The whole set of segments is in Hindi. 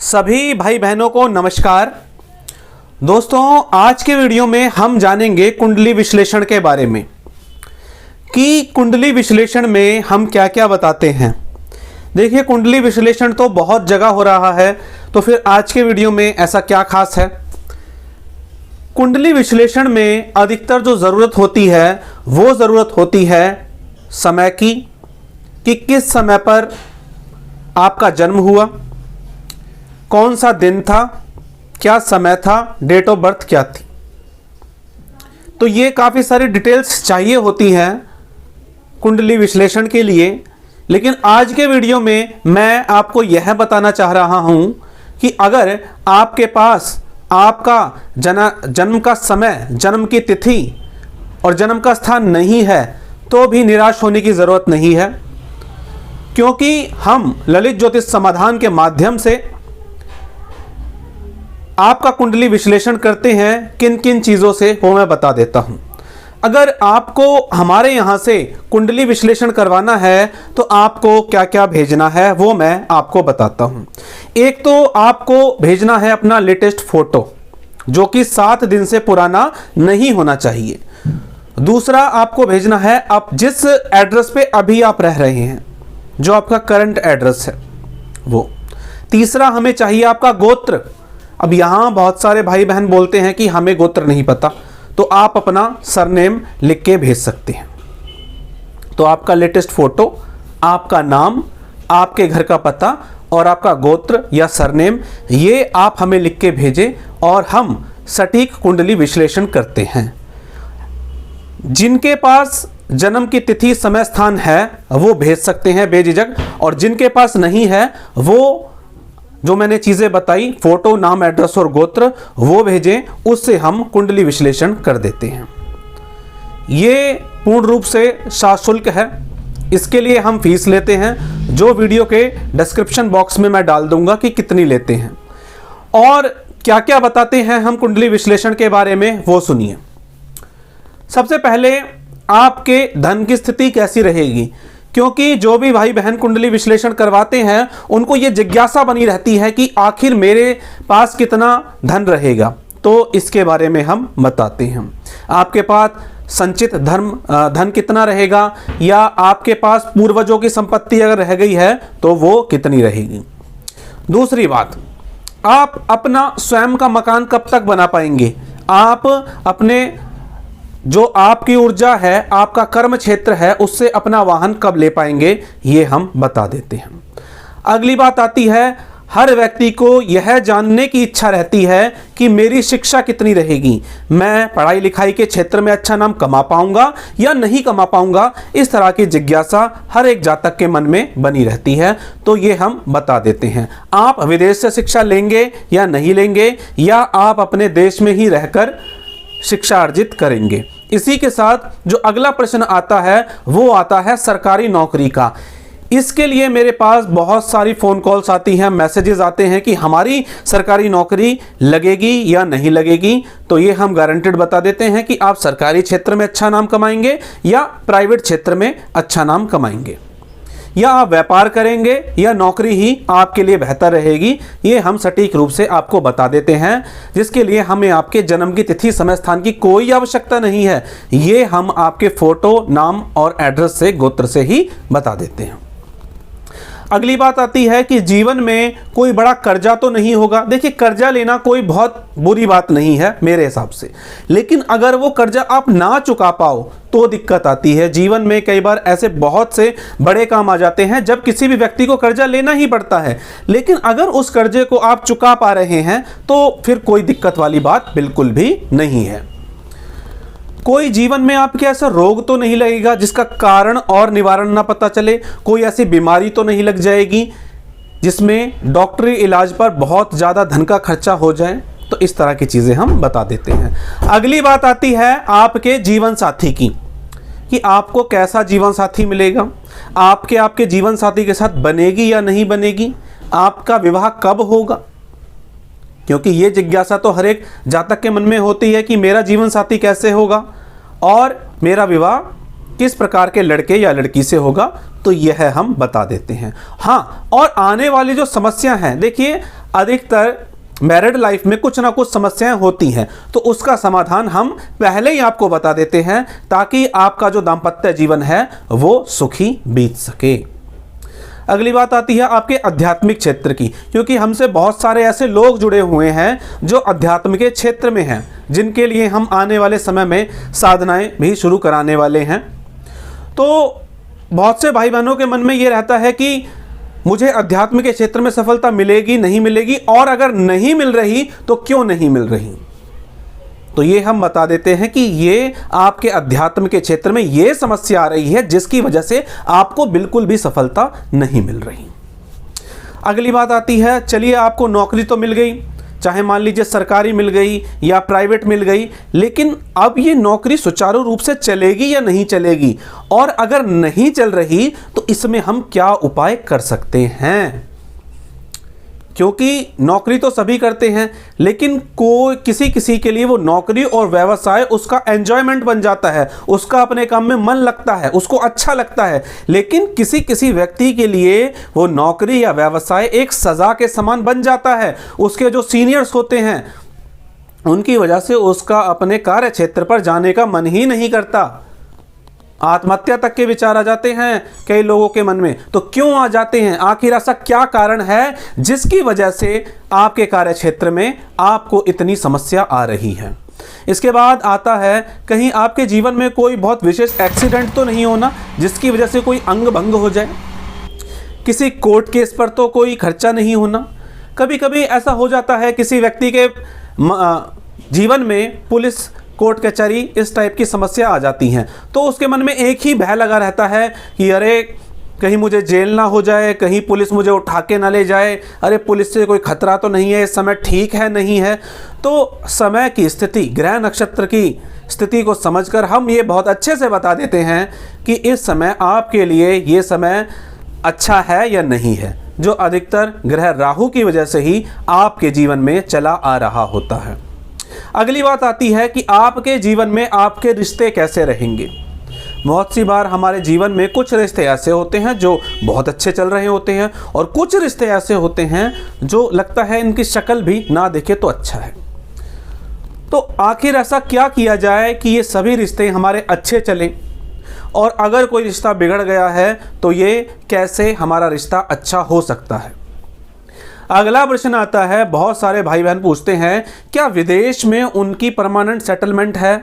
सभी भाई बहनों को नमस्कार। दोस्तों, आज के वीडियो में हम जानेंगे कुंडली विश्लेषण के बारे में कि कुंडली विश्लेषण में हम क्या क्या बताते हैं। देखिए, कुंडली विश्लेषण तो बहुत जगह हो रहा है, तो फिर आज के वीडियो में ऐसा क्या खास है। कुंडली विश्लेषण में अधिकतर जो ज़रूरत होती है वो ज़रूरत होती है समय की, कि किस समय पर आपका जन्म हुआ, कौन सा दिन था, क्या समय था, डेट ऑफ बर्थ क्या थी। तो ये काफ़ी सारी डिटेल्स चाहिए होती हैं कुंडली विश्लेषण के लिए। लेकिन आज के वीडियो में मैं आपको यह बताना चाह रहा हूं कि अगर आपके पास आपका जन्म का समय, जन्म की तिथि और जन्म का स्थान नहीं है तो भी निराश होने की ज़रूरत नहीं है, क्योंकि हम ललित ज्योतिष समाधान के माध्यम से आपका कुंडली विश्लेषण करते हैं। किन किन चीज़ों से वो मैं बता देता हूं। अगर आपको हमारे यहाँ से कुंडली विश्लेषण करवाना है तो आपको क्या क्या भेजना है वो मैं आपको बताता हूं। एक तो आपको भेजना है अपना लेटेस्ट फोटो, जो कि 7 दिन से पुराना नहीं होना चाहिए। दूसरा, आपको भेजना है आप जिस एड्रेस पे अभी आप रह रहे हैं, जो आपका करंट एड्रेस है वो। तीसरा, हमें चाहिए आपका गोत्र। अब यहाँ बहुत सारे भाई बहन बोलते हैं कि हमें गोत्र नहीं पता, तो आप अपना सरनेम लिख के भेज सकते हैं। तो आपका लेटेस्ट फोटो, आपका नाम, आपके घर का पता और आपका गोत्र या सरनेम, ये आप हमें लिख के भेजें और हम सटीक कुंडली विश्लेषण करते हैं। जिनके पास जन्म की तिथि, समय, स्थान है वो भेज सकते हैं बेझिझक, और जिनके पास नहीं है वो जो मैंने चीज़ें बताई, फोटो, नाम, एड्रेस और गोत्र, वो भेजें, उससे हम कुंडली विश्लेषण कर देते हैं। ये पूर्ण रूप से सशुल्क है। इसके लिए हम फीस लेते हैं, जो वीडियो के डिस्क्रिप्शन बॉक्स में मैं डाल दूंगा कि कितनी लेते हैं और क्या क्या बताते हैं हम कुंडली विश्लेषण के बारे में, वो सुनिए। सबसे पहले, आपके धन की स्थिति कैसी रहेगी, क्योंकि जो भी भाई बहन कुंडली विश्लेषण करवाते हैं उनको ये जिज्ञासा बनी रहती है कि आखिर मेरे पास कितना धन रहेगा। तो इसके बारे में हम बताते हैं। आपके पास संचित धन कितना रहेगा, या आपके पास पूर्वजों की संपत्ति अगर रह गई है तो वो कितनी रहेगी। दूसरी बात, आप अपना स्वयं का मकान कब तक बना पाएंगे, आप अपने जो आपकी ऊर्जा है, आपका कर्म क्षेत्र है, उससे अपना वाहन कब ले पाएंगे, ये हम बता देते हैं। अगली बात आती है, हर व्यक्ति को यह जानने की इच्छा रहती है कि मेरी शिक्षा कितनी रहेगी, मैं पढ़ाई लिखाई के क्षेत्र में अच्छा नाम कमा पाऊंगा या नहीं कमा पाऊंगा। इस तरह की जिज्ञासा हर एक जातक के मन में बनी रहती है, तो ये हम बता देते हैं। आप विदेश से शिक्षा लेंगे या नहीं लेंगे, या आप अपने देश में ही रहकर शिक्षा अर्जित करेंगे। इसी के साथ जो अगला प्रश्न आता है वो आता है सरकारी नौकरी का। इसके लिए मेरे पास बहुत सारी फ़ोन कॉल्स आती हैं, मैसेजेस आते हैं कि हमारी सरकारी नौकरी लगेगी या नहीं लगेगी। तो ये हम गारंटेड बता देते हैं कि आप सरकारी क्षेत्र में अच्छा नाम कमाएंगे या प्राइवेट क्षेत्र में अच्छा नाम कमाएंगे, या आप व्यापार करेंगे या नौकरी ही आपके लिए बेहतर रहेगी। ये हम सटीक रूप से आपको बता देते हैं, जिसके लिए हमें आपके जन्म की तिथि, समय, स्थान की कोई आवश्यकता नहीं है। ये हम आपके फोटो, नाम और एड्रेस से, गोत्र से ही बता देते हैं। अगली बात आती है कि जीवन में कोई बड़ा कर्जा तो नहीं होगा। देखिए, कर्जा लेना कोई बहुत बुरी बात नहीं है मेरे हिसाब से, लेकिन अगर वो कर्जा आप ना चुका पाओ तो दिक्कत आती है। जीवन में कई बार ऐसे बहुत से बड़े काम आ जाते हैं जब किसी भी व्यक्ति को कर्जा लेना ही पड़ता है, लेकिन अगर उस कर्जे को आप चुका पा रहे हैं तो फिर कोई दिक्कत वाली बात बिल्कुल भी नहीं है। कोई जीवन में आपके ऐसा रोग तो नहीं लगेगा जिसका कारण और निवारण ना पता चले, कोई ऐसी बीमारी तो नहीं लग जाएगी जिसमें डॉक्टरी इलाज पर बहुत ज़्यादा धन का खर्चा हो जाए। तो इस तरह की चीज़ें हम बता देते हैं। अगली बात आती है आपके जीवन साथी की, कि आपको कैसा जीवन साथी मिलेगा, आपके जीवन साथी के साथ बनेगी या नहीं बनेगी, आपका विवाह कब होगा, क्योंकि ये जिज्ञासा तो हर एक जातक के मन में होती है कि मेरा जीवन साथी कैसे होगा और मेरा विवाह किस प्रकार के लड़के या लड़की से होगा। तो यह हम बता देते हैं। हाँ, और आने वाली जो समस्या है, देखिए अधिकतर मैरिड लाइफ में कुछ ना कुछ समस्याएं होती हैं, तो उसका समाधान हम पहले ही आपको बता देते हैं ताकि आपका जो दाम्पत्य जीवन है वो सुखी बीत सके। अगली बात आती है आपके आध्यात्मिक क्षेत्र की, क्योंकि हमसे बहुत सारे ऐसे लोग जुड़े हुए हैं जो अध्यात्म के क्षेत्र में हैं, जिनके लिए हम आने वाले समय में साधनाएं भी शुरू कराने वाले हैं। तो बहुत से भाई बहनों के मन में ये रहता है कि मुझे अध्यात्म के क्षेत्र में सफलता मिलेगी नहीं मिलेगी, और अगर नहीं मिल रही तो क्यों नहीं मिल रही। तो ये हम बता देते हैं कि ये आपके अध्यात्म के क्षेत्र में ये समस्या आ रही है जिसकी वजह से आपको बिल्कुल भी सफलता नहीं मिल रही। अगली बात आती है, चलिए आपको नौकरी तो मिल गई, चाहे मान लीजिए सरकारी मिल गई या प्राइवेट मिल गई, लेकिन अब ये नौकरी सुचारू रूप से चलेगी या नहीं चलेगी, और अगर नहीं चल रही तो इसमें हम क्या उपाय कर सकते हैं। क्योंकि नौकरी तो सभी करते हैं, लेकिन कोई किसी के लिए वो नौकरी और व्यवसाय उसका एंजॉयमेंट बन जाता है, उसका अपने काम में मन लगता है, उसको अच्छा लगता है। लेकिन किसी व्यक्ति के लिए वो नौकरी या व्यवसाय एक सज़ा के समान बन जाता है। उसके जो सीनियर्स होते हैं उनकी वजह से उसका अपने कार्य क्षेत्र पर जाने का मन ही नहीं करता। आत्महत्या तक के विचार आ जाते हैं कई लोगों के मन में। तो क्यों आ जाते हैं, आखिर ऐसा क्या कारण है जिसकी वजह से आपके कार्य क्षेत्र में आपको इतनी समस्या आ रही है। इसके बाद आता है, कहीं आपके जीवन में कोई बहुत विशेष एक्सीडेंट तो नहीं होना जिसकी वजह से कोई अंग भंग हो जाए, किसी कोर्ट केस पर तो कोई खर्चा नहीं होना। कभी कभी ऐसा हो जाता है किसी व्यक्ति के जीवन में पुलिस कोर्ट कचहरी इस टाइप की समस्या आ जाती हैं, तो उसके मन में एक ही भय लगा रहता है कि अरे कहीं मुझे जेल ना हो जाए, कहीं पुलिस मुझे उठा के ना ले जाए, अरे पुलिस से कोई खतरा तो नहीं है, इस समय ठीक है नहीं है। तो समय की स्थिति, ग्रह नक्षत्र की स्थिति को समझकर हम ये बहुत अच्छे से बता देते हैं कि इस समय आपके लिए ये समय अच्छा है या नहीं है, जो अधिकतर ग्रह राहु की वजह से ही आपके जीवन में चला आ रहा होता है। अगली बात आती है कि आपके जीवन में आपके रिश्ते कैसे रहेंगे। बहुत सी बार हमारे जीवन में कुछ रिश्ते ऐसे होते हैं जो बहुत अच्छे चल रहे होते हैं, और कुछ रिश्ते ऐसे होते हैं जो लगता है इनकी शक्ल भी ना देखे तो अच्छा है। तो आखिर ऐसा क्या किया जाए कि ये सभी रिश्ते हमारे अच्छे चलें, और अगर कोई रिश्ता बिगड़ गया है तो ये कैसे हमारा रिश्ता अच्छा हो सकता है। अगला प्रश्न आता है, बहुत सारे भाई बहन पूछते हैं क्या विदेश में उनकी परमानेंट सेटलमेंट है,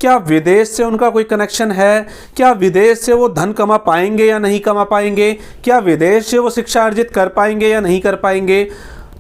क्या विदेश से उनका कोई कनेक्शन है, क्या विदेश से वो धन कमा पाएंगे या नहीं कमा पाएंगे, क्या विदेश से वो शिक्षा अर्जित कर पाएंगे या नहीं कर पाएंगे।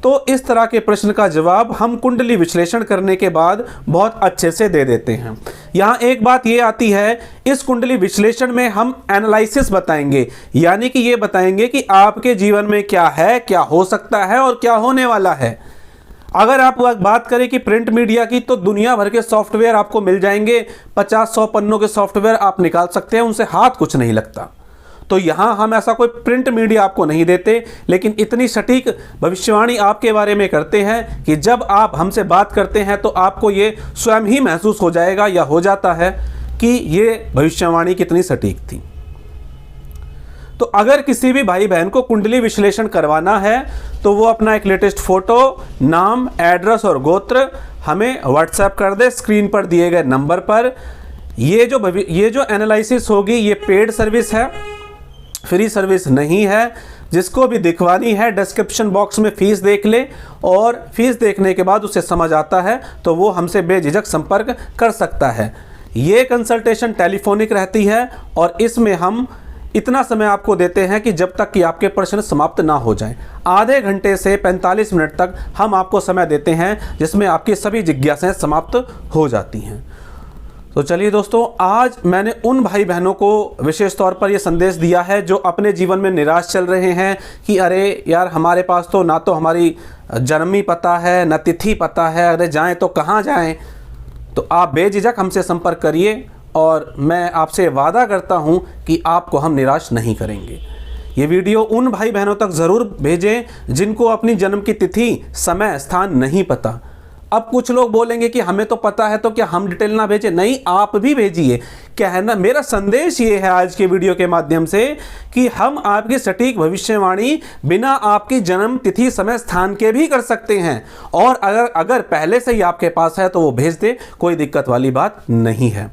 तो इस तरह के प्रश्न का जवाब हम कुंडली विश्लेषण करने के बाद बहुत अच्छे से दे देते हैं। यहाँ एक बात ये आती है, इस कुंडली विश्लेषण में हम एनालिसिस बताएंगे, यानी कि ये बताएंगे कि आपके जीवन में क्या है, क्या हो सकता है और क्या होने वाला है। अगर आप बात करें कि प्रिंट मीडिया की, तो दुनिया भर के सॉफ्टवेयर आपको मिल जाएंगे, 50-100 पन्नों के सॉफ्टवेयर आप निकाल सकते हैं, उनसे हाथ कुछ नहीं लगता। तो यहाँ हम ऐसा कोई प्रिंट मीडिया आपको नहीं देते, लेकिन इतनी सटीक भविष्यवाणी आपके बारे में करते हैं कि जब आप हमसे बात करते हैं तो आपको ये स्वयं ही महसूस हो जाएगा या हो जाता है कि ये भविष्यवाणी कितनी सटीक थी। तो अगर किसी भी भाई बहन को कुंडली विश्लेषण करवाना है तो वो अपना एक लेटेस्ट फोटो, नाम, एड्रेस और गोत्र हमें व्हाट्सएप कर दे स्क्रीन पर दिए गए नंबर पर। ये जो एनालिसिस होगी ये पेड सर्विस है, फ्री सर्विस नहीं है। जिसको भी दिखवानी है डिस्क्रिप्शन बॉक्स में फ़ीस देख ले, और फीस देखने के बाद उसे समझ आता है तो वो हमसे बेझिझक संपर्क कर सकता है। ये कंसल्टेशन टेलीफोनिक रहती है और इसमें हम इतना समय आपको देते हैं कि जब तक कि आपके प्रश्न समाप्त ना हो जाएं। आधे घंटे से 45 मिनट तक हम आपको समय देते हैं जिसमें आपकी सभी जिज्ञासाएं समाप्त हो जाती हैं। तो चलिए दोस्तों, आज मैंने उन भाई बहनों को विशेष तौर पर यह संदेश दिया है जो अपने जीवन में निराश चल रहे हैं कि अरे यार हमारे पास तो ना तो हमारी जन्मी पता है न तिथि पता है, अरे जाएं तो कहाँ जाएं। तो आप बेझिझक हमसे संपर्क करिए और मैं आपसे वादा करता हूं कि आपको हम निराश नहीं करेंगे। ये वीडियो उन भाई बहनों तक ज़रूर भेजें जिनको अपनी जन्म की तिथि, समय, स्थान नहीं पता। अब कुछ लोग बोलेंगे कि हमें तो पता है, तो क्या हम डिटेल ना भेजें? नहीं, आप भी भेजिए। कहना मेरा संदेश ये है आज के वीडियो के माध्यम से कि हम आपकी सटीक भविष्यवाणी बिना आपकी जन्म तिथि समय स्थान के भी कर सकते हैं, और अगर पहले से ही आपके पास है तो वो भेज दे, कोई दिक्कत वाली बात नहीं है।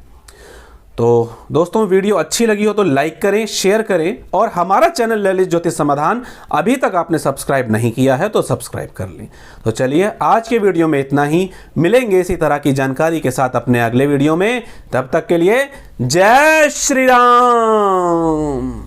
तो दोस्तों, वीडियो अच्छी लगी हो तो लाइक करें, शेयर करें, और हमारा चैनल ललित ज्योतिष समाधान अभी तक आपने सब्सक्राइब नहीं किया है तो सब्सक्राइब कर लें। तो चलिए, आज के वीडियो में इतना ही। मिलेंगे इसी तरह की जानकारी के साथ अपने अगले वीडियो में। तब तक के लिए जय श्री राम।